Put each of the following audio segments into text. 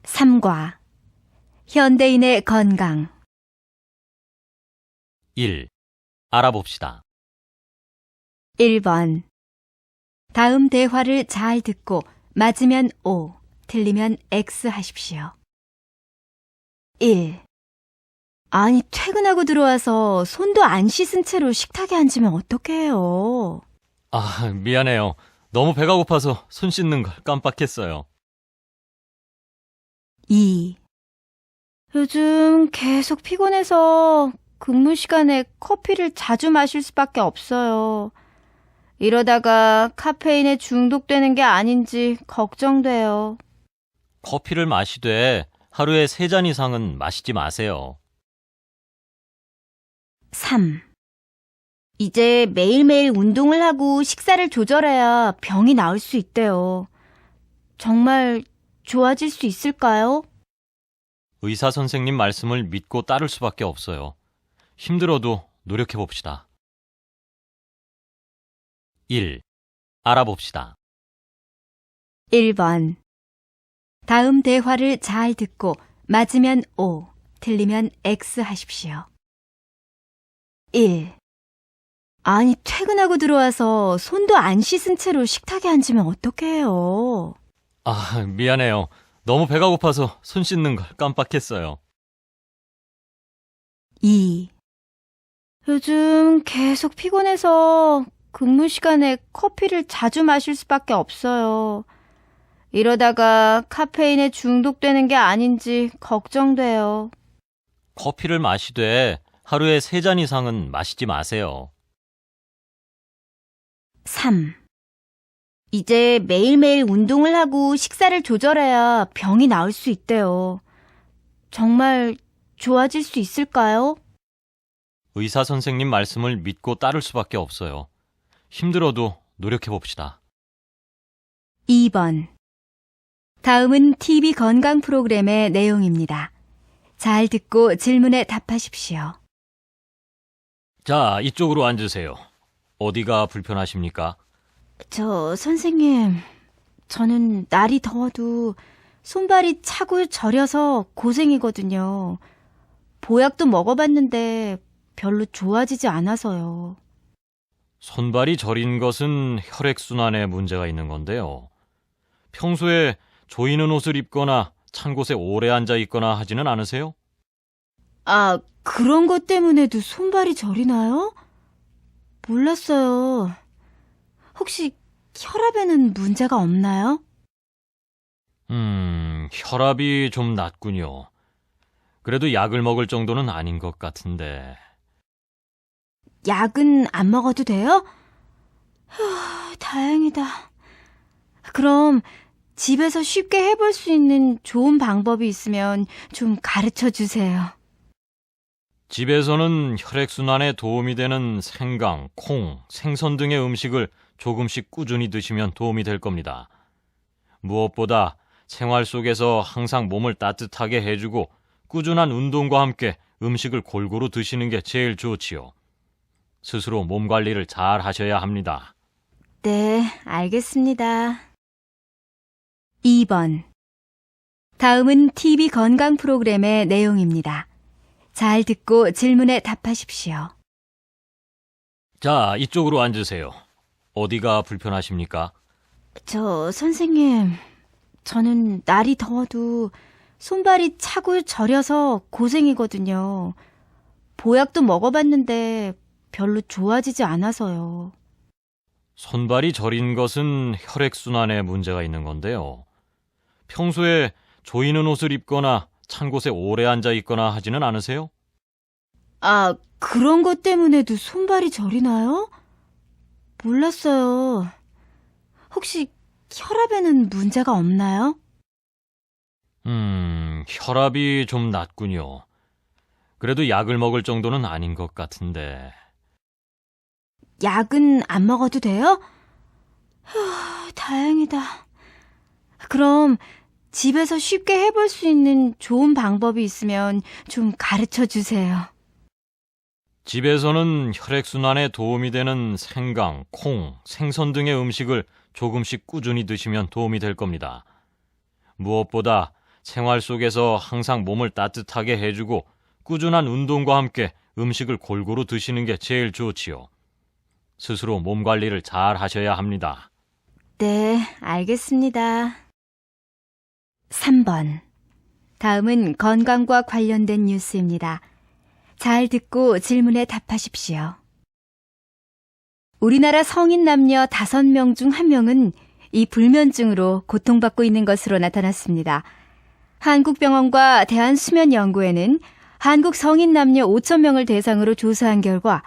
3과 현대인의 건강 1. 알아봅시다. 1번 다음 대화를 잘 듣고 맞으면 O, 틀리면 X 하십시오. 1. 아니, 퇴근하고 들어와서 손도 안 씻은 채로 식탁에 앉으면 어떡해요? 미안해요. 너무 배가 고파서 손 씻는 걸 깜빡했어요. 2. 요즘 계속 피곤해서 근무 시간에 커피를 자주 마실 수밖에 없어요. 이러다가 카페인에 중독되는 게 아닌지 걱정돼요. 커피를 마시되 하루에 3잔 이상은 마시지 마세요. 3. 이제 매일매일 운동을 하고 식사를 조절해야 병이 나을 수 있대요. 정말 좋아질 수 있을까요? 의사 선생님 말씀을 믿고 따를 수밖에 없어요. 힘들어도 노력해 봅시다. 1. 알아봅시다. 1번 다음 대화를 잘 듣고 맞으면 O, 틀리면 X 하십시오. 1. 아니, 퇴근하고 들어와서 손도 안 씻은 채로 식탁에 앉으면 어떡해요? 미안해요. 너무 배가 고파서 손 씻는 걸 깜빡했어요. 2. 요즘 계속 피곤해서 근무 시간에 커피를 자주 마실 수밖에 없어요. 이러다가 카페인에 중독되는 게 아닌지 걱정돼요. 커피를 마시되 하루에 3잔 이상은 마시지 마세요. 3. 이제 매일매일 운동을 하고 식사를 조절해야 병이 나을 수 있대요. 정말 좋아질 수 있을까요? 의사 선생님 말씀을 믿고 따를 수밖에 없어요. 힘들어도 노력해 봅시다. 2번 다음은 TV 건강 프로그램의 내용입니다. 잘 듣고 질문에 답하십시오. 자, 이쪽으로 앉으세요. 어디가 불편하십니까? 선생님, 저는 날이 더워도 손발이 차고 저려서 고생이거든요. 보약도 먹어봤는데 별로 좋아지지 않아서요. 손발이 저린 것은 혈액순환에 문제가 있는 건데요. 평소에 조이는 옷을 입거나 찬 곳에 오래 앉아 있거나 하지는 않으세요? 그런 것 때문에도 손발이 저리나요? 몰랐어요. 혹시 혈압에는 문제가 없나요? 혈압이 좀 낮군요. 그래도 약을 먹을 정도는 아닌 것 같은데. 약은 안 먹어도 돼요? 다행이다. 그럼 집에서 쉽게 해볼 수 있는 좋은 방법이 있으면 좀 가르쳐 주세요. 집에서는 혈액순환에 도움이 되는 생강, 콩, 생선 등의 음식을 조금씩 꾸준히 드시면 도움이 될 겁니다. 무엇보다 생활 속에서 항상 몸을 따뜻하게 해주고 꾸준한 운동과 함께 음식을 골고루 드시는 게 제일 좋지요. 스스로 몸 관리를 잘 하셔야 합니다. 네, 알겠습니다. 2번 다음은 TV 건강 프로그램의 내용입니다. 잘 듣고 질문에 답하십시오. 자, 이쪽으로 앉으세요. 어디가 불편하십니까? 선생님, 저는 날이 더워도 손발이 차고 저려서 고생이거든요. 보약도 먹어봤는데 별로 좋아지지 않아서요. 손발이 저린 것은 혈액순환에 문제가 있는 건데요. 평소에 조이는 옷을 입거나 찬 곳에 오래 앉아 있거나 하지는 않으세요? 그런 것 때문에도 손발이 저리나요? 몰랐어요. 혹시 혈압에는 문제가 없나요? 혈압이 좀 낮군요. 그래도 약을 먹을 정도는 아닌 것 같은데. 약은 안 먹어도 돼요? 다행이다. 그럼 집에서 쉽게 해볼 수 있는 좋은 방법이 있으면 좀 가르쳐 주세요. 집에서는 혈액순환에 도움이 되는 생강, 콩, 생선 등의 음식을 조금씩 꾸준히 드시면 도움이 될 겁니다. 무엇보다 생활 속에서 항상 몸을 따뜻하게 해주고 꾸준한 운동과 함께 음식을 골고루 드시는 게 제일 좋지요. 스스로 몸 관리를 잘 하셔야 합니다. 네, 알겠습니다. 3번. 다음은 건강과 관련된 뉴스입니다. 잘 듣고 질문에 답하십시오. 우리나라 성인 남녀 5명 중 1명은 이 불면증으로 고통받고 있는 것으로 나타났습니다. 한국병원과 대한수면연구회는 한국 성인 남녀 5,000명을 대상으로 조사한 결과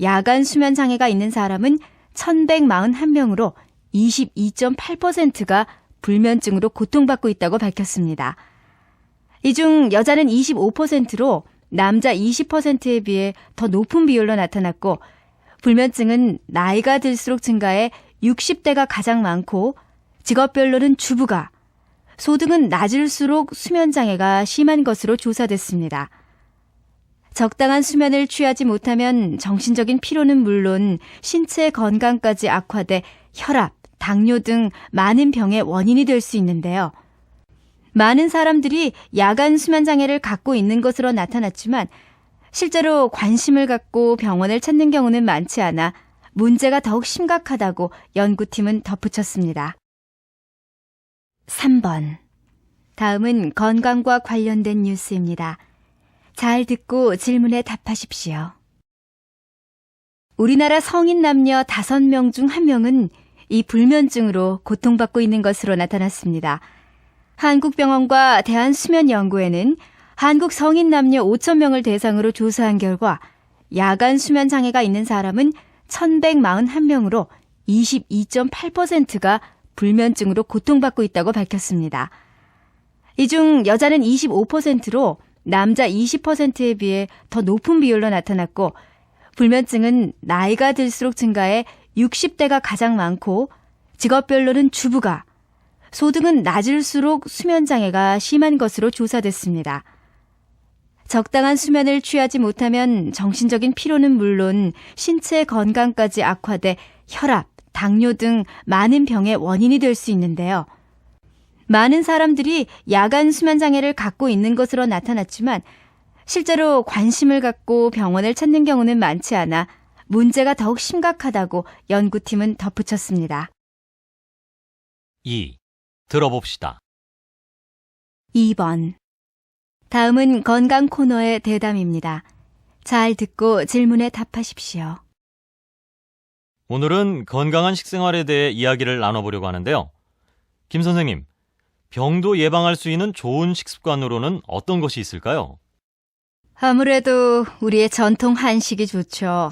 야간 수면 장애가 있는 사람은 1,141명으로 22.8%가 불면증으로 고통받고 있다고 밝혔습니다. 이 중 여자는 25%로 남자 20%에 비해 더 높은 비율로 나타났고 불면증은 나이가 들수록 증가해 60대가 가장 많고 직업별로는 주부가, 소득은 낮을수록 수면장애가 심한 것으로 조사됐습니다. 적당한 수면을 취하지 못하면 정신적인 피로는 물론 신체 건강까지 악화돼 혈압, 당뇨 등 많은 병의 원인이 될 수 있는데요. 많은 사람들이 야간 수면장애를 갖고 있는 것으로 나타났지만 실제로 관심을 갖고 병원을 찾는 경우는 많지 않아 문제가 더욱 심각하다고 연구팀은 덧붙였습니다. 3번. 다음은 건강과 관련된 뉴스입니다. 잘 듣고 질문에 답하십시오. 우리나라 성인 남녀 5명 중 1명은 이 불면증으로 고통받고 있는 것으로 나타났습니다. 한국병원과 대한수면연구회는 한국 성인 남녀 5,000명을 대상으로 조사한 결과 야간 수면 장애가 있는 사람은 1,141명으로 22.8%가 불면증으로 고통받고 있다고 밝혔습니다. 이 중 여자는 25%로 남자 20%에 비해 더 높은 비율로 나타났고 불면증은 나이가 들수록 증가해 60대가 가장 많고 직업별로는 주부가, 소득은 낮을수록 수면장애가 심한 것으로 조사됐습니다. 적당한 수면을 취하지 못하면 정신적인 피로는 물론 신체 건강까지 악화돼 혈압, 당뇨 등 많은 병의 원인이 될 수 있는데요. 많은 사람들이 야간 수면장애를 갖고 있는 것으로 나타났지만 실제로 관심을 갖고 병원을 찾는 경우는 많지 않아 문제가 더욱 심각하다고 연구팀은 덧붙였습니다. 2. 들어봅시다. 2번. 다음은 건강 코너의 대담입니다. 잘 듣고 질문에 답하십시오. 오늘은 건강한 식생활에 대해 이야기를 나눠보려고 하는데요. 김 선생님, 병도 예방할 수 있는 좋은 식습관으로는 어떤 것이 있을까요? 아무래도 우리의 전통 한식이 좋죠.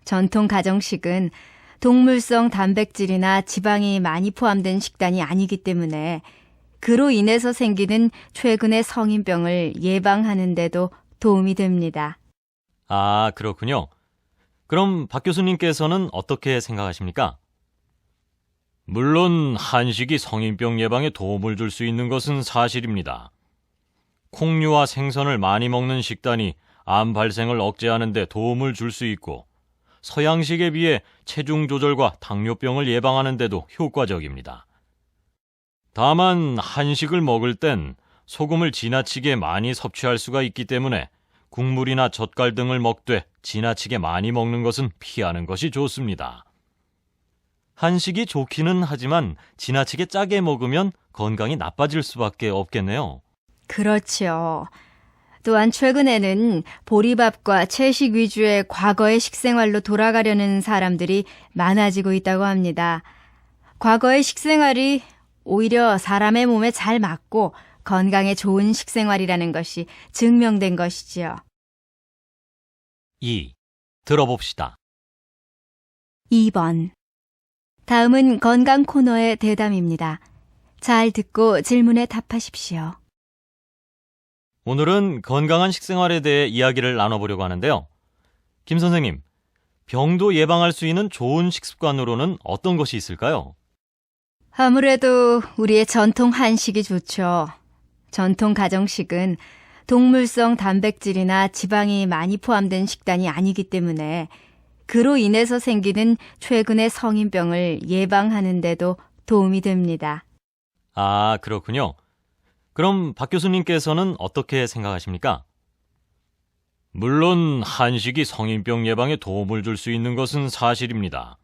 전통 가정식은 동물성 단백질이나 지방이 많이 포함된 식단이 아니기 때문에 그로 인해서 생기는 최근의 성인병을 예방하는 데도 도움이 됩니다. 아, 그렇군요. 그럼 박 교수님께서는 어떻게 생각하십니까? 물론 한식이 성인병 예방에 도움을 줄 수 있는 것은 사실입니다. 콩류와 생선을 많이 먹는 식단이 암 발생을 억제하는 데 도움을 줄 수 있고 서양식에 비해 체중 조절과 당뇨병을 예방하는 데도 효과적입니다. 다만 한식을 먹을 땐 소금을 지나치게 많이 섭취할 수가 있기 때문에 국물이나 젓갈 등을 먹되 지나치게 많이 먹는 것은 피하는 것이 좋습니다. 한식이 좋기는 하지만 지나치게 짜게 먹으면 건강이 나빠질 수밖에 없겠네요. 그렇죠. 또한 최근에는 보리밥과 채식 위주의 과거의 식생활로 돌아가려는 사람들이 많아지고 있다고 합니다. 과거의 식생활이 오히려 사람의 몸에 잘 맞고 건강에 좋은 식생활이라는 것이 증명된 것이지요. 2. 들어봅시다. 2번. 다음은 건강 코너의 대담입니다. 잘 듣고 질문에 답하십시오. 오늘은 건강한 식생활에 대해 이야기를 나눠보려고 하는데요. 김 선생님, 병도 예방할 수 있는 좋은 식습관으로는 어떤 것이 있을까요? 아무래도 우리의 전통 한식이 좋죠. 전통 가정식은 동물성 단백질이나 지방이 많이 포함된 식단이 아니기 때문에 그로 인해서 생기는 최근의 성인병을 예방하는 데도 도움이 됩니다. 아, 그렇군요. 그럼 박 교수님께서는 어떻게 생각하십니까? 물론 한식이 성인병 예방에 도움을 줄 수 있는 것은 사실입니다.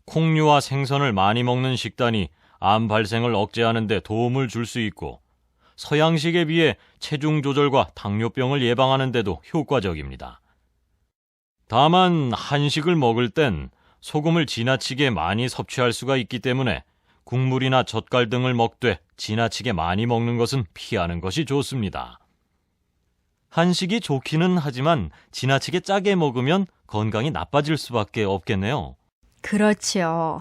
콩류와 생선을 많이 먹는 식단이 암 발생을 억제하는 데 도움을 줄 수 있고 서양식에 비해 체중 조절과 당뇨병을 예방하는 데도 효과적입니다. 다만 한식을 먹을 땐 소금을 지나치게 많이 섭취할 수가 있기 때문에 국물이나 젓갈 등을 먹되 지나치게 많이 먹는 것은 피하는 것이 좋습니다. 한식이 좋기는 하지만 지나치게 짜게 먹으면 건강이 나빠질 수밖에 없겠네요. 그렇지요.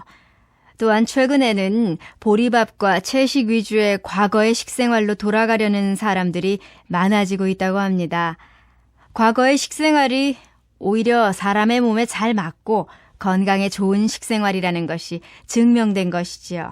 또한 최근에는 보리밥과 채식 위주의 과거의 식생활로 돌아가려는 사람들이 많아지고 있다고 합니다. 과거의 식생활이 오히려 사람의 몸에 잘 맞고 건강에 좋은 식생활이라는 것이 증명된 것이지요.